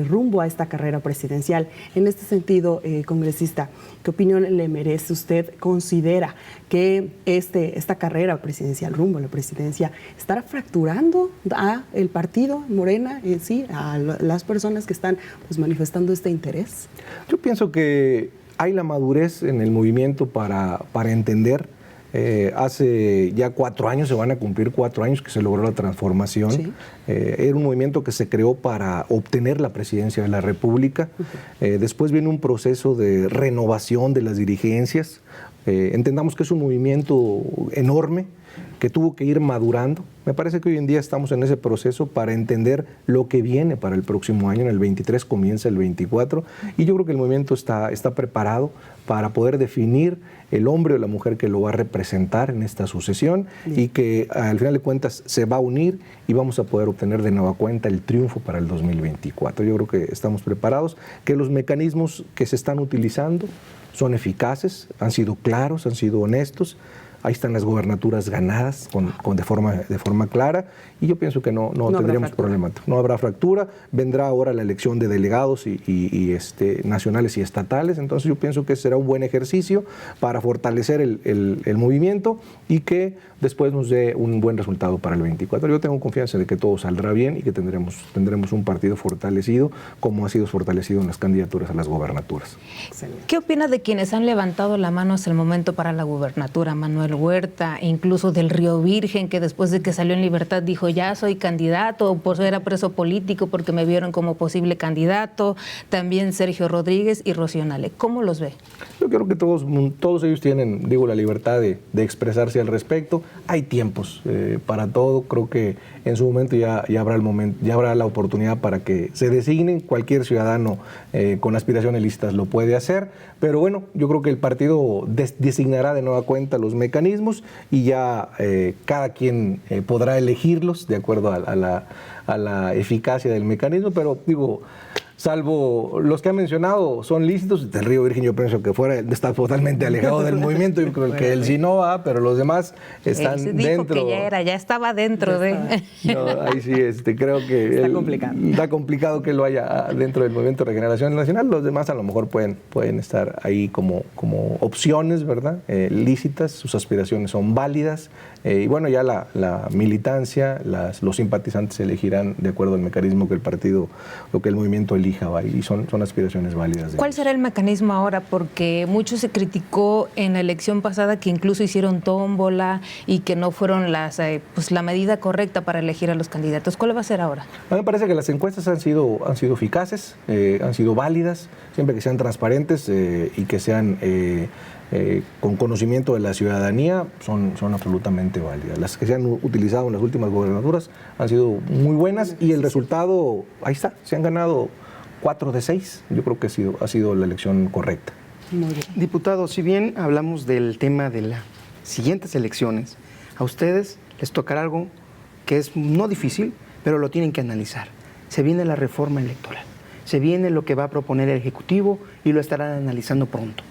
rumbo a esta carrera presidencial. En este sentido, congresista, ¿qué opinión le merece usted? ¿Considera que esta carrera presidencial rumbo a la presidencia estará fracturando a el partido Morena, sí, a las personas que están pues manifestando este interés? Yo pienso que hay la madurez en el movimiento para entender. Hace ya 4 años, se van a cumplir 4 años que se logró la transformación. Sí. Era un movimiento que se creó para obtener la presidencia de la República. Después viene un proceso de renovación de las dirigencias. Entendamos que es un movimiento enorme que tuvo que ir madurando. Me parece que hoy en día estamos en ese proceso para entender lo que viene para el próximo año. En el 23 comienza el 24, y yo creo que el movimiento está preparado para poder definir el hombre o la mujer que lo va a representar en esta sucesión. Bien. Y que al final de cuentas se va a unir y vamos a poder obtener de nueva cuenta el triunfo para el 2024. Yo creo que estamos preparados, que los mecanismos que se están utilizando son eficaces, han sido claros, han sido honestos. ahí están las gobernaturas ganadas de forma clara, y yo pienso que no tendríamos problema. No habrá fractura, vendrá ahora la elección de delegados y nacionales y estatales, entonces yo pienso que será un buen ejercicio para fortalecer el movimiento y que después nos dé un buen resultado para el 24. Yo tengo confianza de que todo saldrá bien y que tendremos un partido fortalecido como ha sido fortalecido en las candidaturas a las gobernaturas. Excelente. ¿Qué opina de quienes han levantado la mano hasta el momento para la gubernatura? Manuel Huerta, incluso del Río Virgen, que después de que salió en libertad dijo ya soy candidato, por era preso político porque me vieron como posible candidato. También Sergio Rodríguez y Rocío Nale. ¿Cómo los ve? Yo creo que todos ellos tienen, la libertad de expresarse al respecto. Hay tiempos para todo. Creo que en su momento ya habrá la oportunidad para que se designen. Cualquier ciudadano con aspiraciones listas lo puede hacer. Pero bueno, yo creo que el partido designará de nueva cuenta los mecanismos y ya cada quien podrá elegirlos de acuerdo a la eficacia del mecanismo. Pero digo, salvo los que ha mencionado, son lícitos. Del Río Virgen yo pienso que está totalmente alejado del movimiento. Yo creo que él sí no va, pero los demás están dijo dentro. Que ya estaba dentro de... No, ahí sí, creo que está complicado que lo haya dentro del Movimiento de Regeneración Nacional. Los demás a lo mejor pueden estar ahí como opciones, ¿verdad? Lícitas, sus aspiraciones son válidas. Y bueno, ya la militancia, los simpatizantes elegirán de acuerdo al mecanismo que el partido, lo que el movimiento elija, ¿va? Y son aspiraciones válidas. ¿Cuál será el mecanismo ahora? Porque mucho se criticó en la elección pasada que incluso hicieron tómbola y que no fueron la medida correcta para elegir a los candidatos. ¿Cuál va a ser ahora? A mí me parece que las encuestas han sido eficaces, han sido válidas, siempre que sean transparentes y que sean con conocimiento de la ciudadanía, son absolutamente válidas. Las que se han utilizado en las últimas gobernaturas han sido muy buenas y el resultado, ahí está, se han ganado 4 de 6. Yo creo que ha sido la elección correcta. Muy bien. Diputado, si bien hablamos del tema de las siguientes elecciones, a ustedes les tocará algo que es no difícil, pero lo tienen que analizar. Se viene la reforma electoral, se viene lo que va a proponer el Ejecutivo y lo estarán analizando pronto.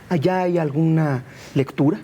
¿Allá hay alguna lectura?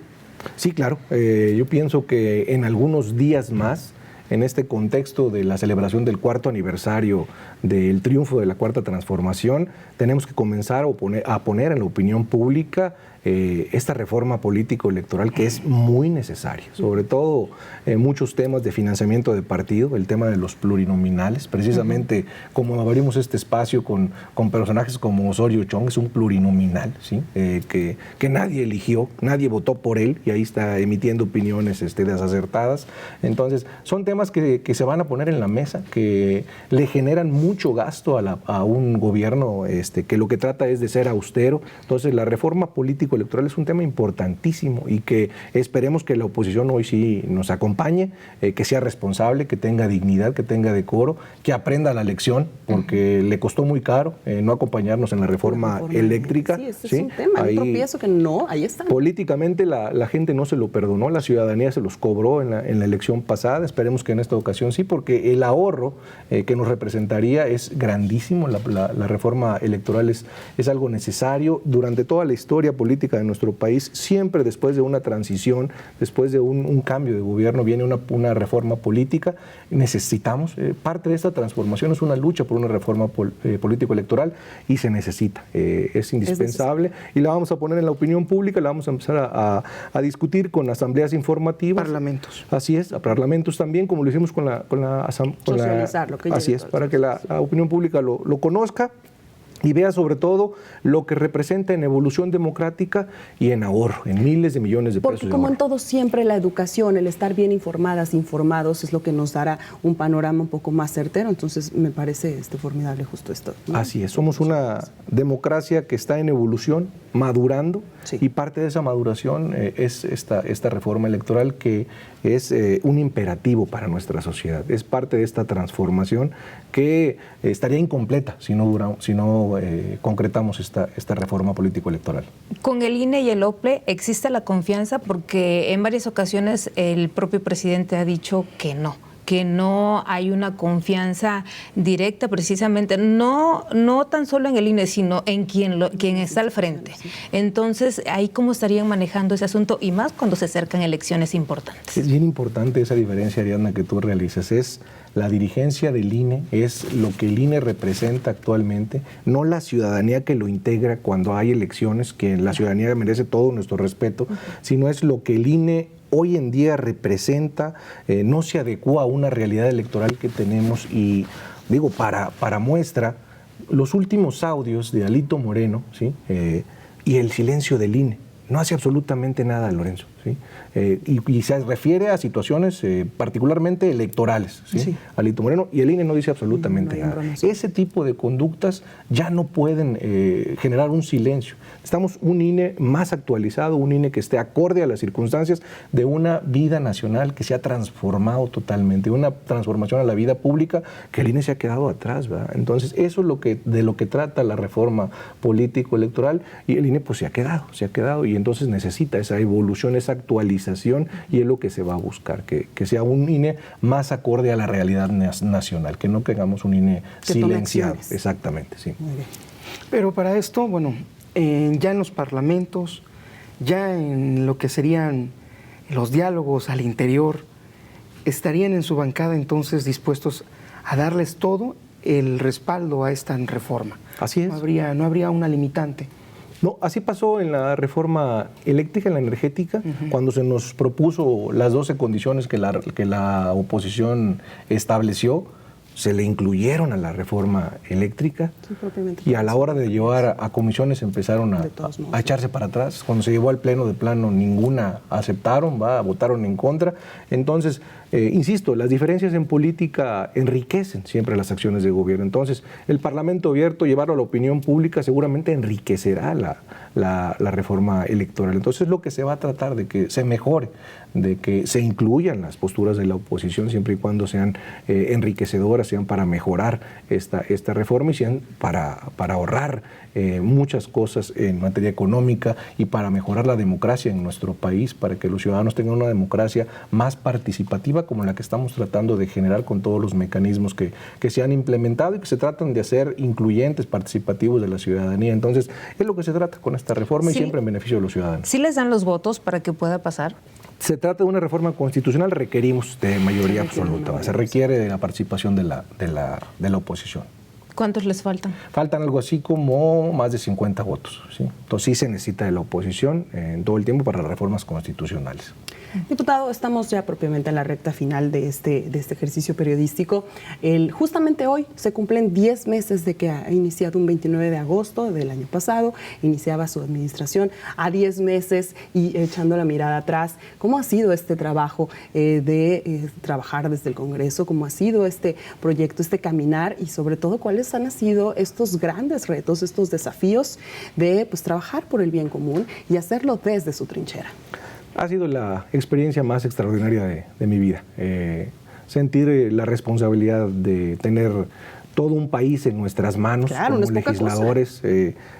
Sí, claro. Yo pienso que en algunos días más, en este contexto de la celebración del 4º aniversario del triunfo de la Cuarta Transformación, tenemos que comenzar a poner en la opinión pública esta reforma político-electoral que es muy necesaria, sobre todo muchos temas de financiamiento de partido, el tema de los plurinominales, precisamente como abrimos este espacio con personajes como Osorio Chong, es un plurinominal, ¿sí? que nadie eligió, nadie votó por él y ahí está emitiendo opiniones desacertadas. Entonces, son temas que se van a poner en la mesa, que le generan mucho gasto a un gobierno que lo que trata es de ser austero. Entonces, la reforma político-electoral es un tema importantísimo y que esperemos que la oposición hoy sí nos acompañe, que sea responsable, que tenga dignidad, que tenga decoro, que aprenda la lección, porque le costó muy caro no acompañarnos en la reforma eléctrica. Sí, ese es un tema, un tropiezo que no, ahí está. Políticamente la gente no se lo perdonó, la ciudadanía se los cobró en la elección pasada, esperemos que en esta ocasión sí, porque el ahorro que nos representaría es grandísimo. La reforma electoral es algo necesario. Durante toda la historia política de nuestro país, siempre después de una transición, después de un cambio de gobierno, viene una reforma política. Necesitamos, parte de esta transformación es una lucha por una reforma político-electoral y se necesita, es indispensable y la vamos a poner en la opinión pública, la vamos a empezar a discutir con asambleas informativas. Parlamentos. Así es, a parlamentos también, como lo hicimos con la socializar lo que así es, para que la opinión pública lo conozca y vea sobre todo lo que representa en evolución democrática y en ahorro, en miles de millones de pesos. Porque como en todo siempre la educación, el estar bien informados es lo que nos dará un panorama un poco más certero. Entonces me parece formidable justo esto, ¿no? Así es, somos una democracia que está en evolución, madurando, sí. Y parte de esa maduración es esta reforma electoral que es un imperativo para nuestra sociedad. Es parte de esta transformación que estaría incompleta si no concretamos esta reforma político-electoral. Con el INE y el OPLE existe la confianza porque en varias ocasiones el propio presidente ha dicho que que no hay una confianza directa, precisamente, no tan solo en el INE, sino en quien está al frente. Entonces, ¿ahí cómo estarían manejando ese asunto? Y más cuando se acercan elecciones importantes. Es bien importante esa diferencia, Ariadna, que tú realizas. Es la dirigencia del INE, es lo que el INE representa actualmente, no la ciudadanía que lo integra cuando hay elecciones, que la ciudadanía merece todo nuestro respeto, sino es lo que el INE hoy en día representa, no se adecua a una realidad electoral que tenemos. Y digo, para muestra, los últimos audios de Alito Moreno, ¿sí? Y el silencio del INE. No hace absolutamente nada, Lorenzo, ¿sí? Y se refiere a situaciones particularmente electorales, ¿sí? Sí. Alito Moreno, y el INE no dice absolutamente nada. Ese tipo de conductas ya no pueden generar un silencio. Necesitamos un INE más actualizado, un INE que esté acorde a las circunstancias de una vida nacional que se ha transformado totalmente, una transformación a la vida pública que el INE se ha quedado atrás, ¿verdad? Entonces, eso es de lo que trata la reforma político-electoral, y el INE pues se ha quedado, y entonces necesita esa evolución, esa actualización, y es lo que se va a buscar, que sea un INE más acorde a la realidad nacional, que no tengamos un INE que silenciado. Exactamente, sí. Muy bien. Pero para esto, bueno, ya en los parlamentos, ya en lo que serían los diálogos al interior, ¿estarían en su bancada entonces dispuestos a darles todo el respaldo a esta reforma? Así es. No habría una limitante. No, así pasó en la reforma eléctrica, en la energética, cuando se nos propuso las 12 condiciones que la oposición estableció, se le incluyeron a la reforma eléctrica, y a la hora de llevar a comisiones empezaron a echarse para atrás. Cuando se llevó al pleno, de plano ninguna aceptaron, votaron en contra. Entonces, insisto, las diferencias en política enriquecen siempre las acciones de gobierno. Entonces, el Parlamento abierto, llevarlo a la opinión pública, seguramente enriquecerá la reforma electoral. Entonces, lo que se va a tratar de que se mejore, de que se incluyan las posturas de la oposición, siempre y cuando sean enriquecedoras, sean para mejorar esta reforma, y sean para ahorrar muchas cosas en materia económica, y para mejorar la democracia en nuestro país, para que los ciudadanos tengan una democracia más participativa, como la que estamos tratando de generar con todos los mecanismos que se han implementado y que se tratan de hacer incluyentes, participativos de la ciudadanía. Entonces, es lo que se trata con esta reforma, y siempre en beneficio de los ciudadanos. ¿Sí les dan los votos para que pueda pasar? Se trata de una reforma constitucional, requerimos de mayoría absoluta, se requiere de la participación de la oposición. ¿Cuántos les faltan? Faltan algo así como más de 50 votos, ¿sí? Entonces sí se necesita de la oposición en todo el tiempo para las reformas constitucionales. Diputado, estamos ya propiamente en la recta final de este ejercicio periodístico. Justamente hoy se cumplen 10 meses de que ha iniciado un 29 de agosto del año pasado, iniciaba su administración. A 10 meses y echando la mirada atrás, ¿cómo ha sido este trabajo de trabajar desde el Congreso? ¿Cómo ha sido este proyecto, este caminar? Y sobre todo, ¿cuáles han sido estos grandes retos, estos desafíos de trabajar por el bien común y hacerlo desde su trinchera? Ha sido la experiencia más extraordinaria de mi vida. Sentir la responsabilidad de tener todo un país en nuestras manos, claro, como legisladores,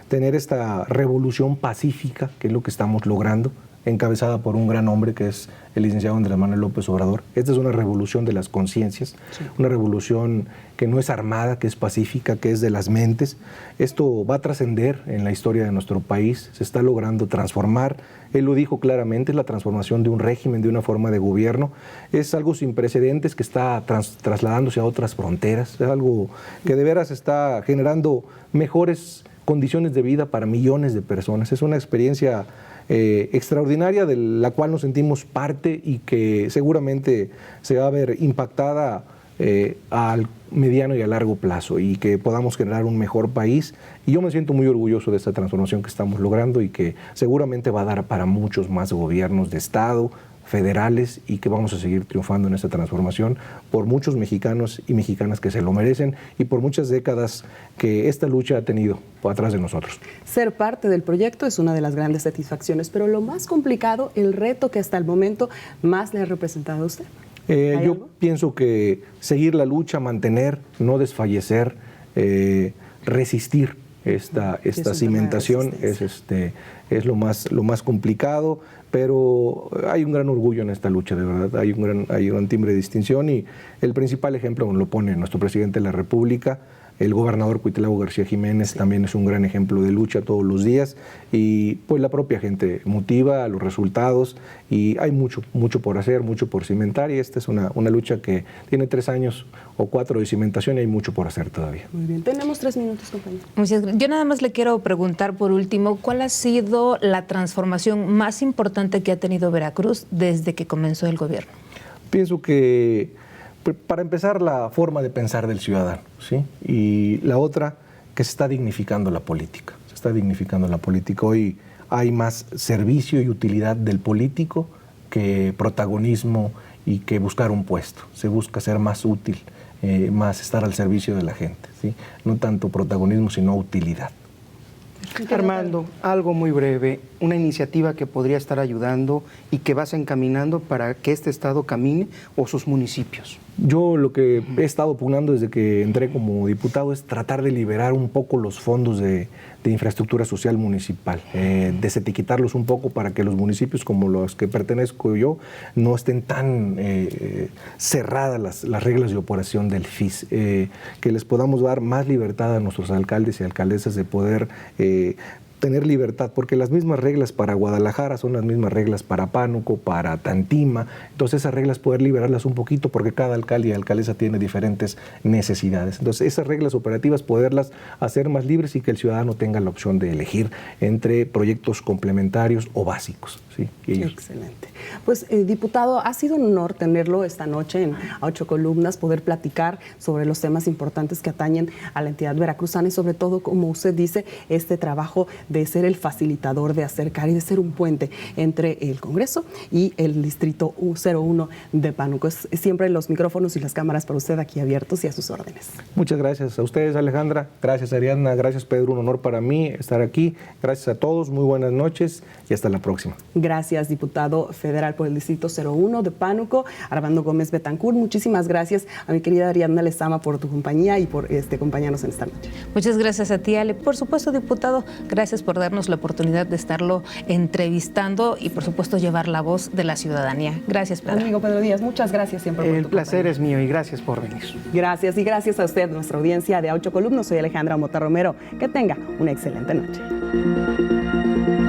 tener esta revolución pacífica, que es lo que estamos logrando, encabezada por un gran hombre que es el licenciado Andrés Manuel López Obrador. Esta es una revolución de las conciencias, sí, una revolución que no es armada, que es pacífica, que es de las mentes. Esto va a trascender en la historia de nuestro país, se está logrando transformar. Él lo dijo claramente, es la transformación de un régimen, de una forma de gobierno. Es algo sin precedentes que está trasladándose a otras fronteras, es algo que de veras está generando mejores condiciones de vida para millones de personas. Es una experiencia extraordinaria de la cual nos sentimos parte y que seguramente se va a ver impactada al mediano y a largo plazo, y que podamos generar un mejor país. Y yo me siento muy orgulloso de esta transformación que estamos logrando, y que seguramente va a dar para muchos más gobiernos de Estado, federales, y que vamos a seguir triunfando en esta transformación por muchos mexicanos y mexicanas que se lo merecen, y por muchas décadas que esta lucha ha tenido atrás de nosotros. Ser parte del proyecto es una de las grandes satisfacciones, pero lo más complicado, el reto que hasta el momento más le ha representado a usted. Yo pienso que seguir la lucha, mantener, no desfallecer, resistir esta cimentación es es lo más complicado, pero hay un gran orgullo en esta lucha, de verdad, hay un gran timbre de distinción, y el principal ejemplo lo pone nuestro presidente de la República. El gobernador Cuitlavo García Jiménez también es un gran ejemplo de lucha todos los días, y pues la propia gente motiva a los resultados, y hay mucho por hacer, mucho por cimentar, y esta es una lucha que tiene 3 años o 4 de cimentación y hay mucho por hacer todavía. Muy bien, tenemos 3 minutos, compañero. Yo nada más le quiero preguntar por último, ¿cuál ha sido la transformación más importante que ha tenido Veracruz desde que comenzó el gobierno? Pienso que para empezar, la forma de pensar del ciudadano, ¿sí? Y la otra, que se está dignificando la política. Se está dignificando la política. Hoy hay más servicio y utilidad del político que protagonismo y que buscar un puesto. Se busca ser más útil, más estar al servicio de la gente, ¿sí? No tanto protagonismo, sino utilidad. Armando, algo muy breve, una iniciativa que podría estar ayudando y que vas encaminando para que este estado camine, o sus municipios. Yo lo que he estado pugnando desde que entré como diputado es tratar de liberar un poco los fondos de infraestructura social municipal, desetiquetarlos un poco para que los municipios como los que pertenezco yo no estén tan cerradas las reglas de operación del FIS, que les podamos dar más libertad a nuestros alcaldes y alcaldesas de poder tener libertad, porque las mismas reglas para Guadalajara son las mismas reglas para Pánuco, para Tantima. Entonces esas reglas poder liberarlas un poquito, porque cada alcalde y alcaldesa tiene diferentes necesidades. Entonces esas reglas operativas poderlas hacer más libres y que el ciudadano tenga la opción de elegir entre proyectos complementarios o básicos, ¿sí? Excelente. Pues diputado, ha sido un honor tenerlo esta noche en A Ocho Columnas, poder platicar sobre los temas importantes que atañen a la entidad veracruzana y sobre todo, como usted dice, este trabajo de ser el facilitador, de acercar y de ser un puente entre el Congreso y el Distrito 01 de Pánuco. Siempre los micrófonos y las cámaras para usted aquí abiertos y a sus órdenes. Muchas gracias a ustedes, Alejandra. Gracias, Ariadna. Gracias, Pedro. Un honor para mí estar aquí. Gracias a todos. Muy buenas noches y hasta la próxima. Gracias, diputado federal por el Distrito 01 de Pánuco, Armando Gómez Betancourt. Muchísimas gracias a mi querida Ariadna Lezama por tu compañía y por acompañarnos en esta noche. Muchas gracias a ti, Ale. Por supuesto, diputado, gracias por darnos la oportunidad de estarlo entrevistando y, por supuesto, llevar la voz de la ciudadanía. Gracias, Pedro. Amigo Pedro Díaz, muchas gracias siempre por tu placer compañía. Es mío y gracias por venir. Gracias, y gracias a usted, nuestra audiencia de A Ocho Columnas. Soy Alejandra Mota Romero. Que tenga una excelente noche.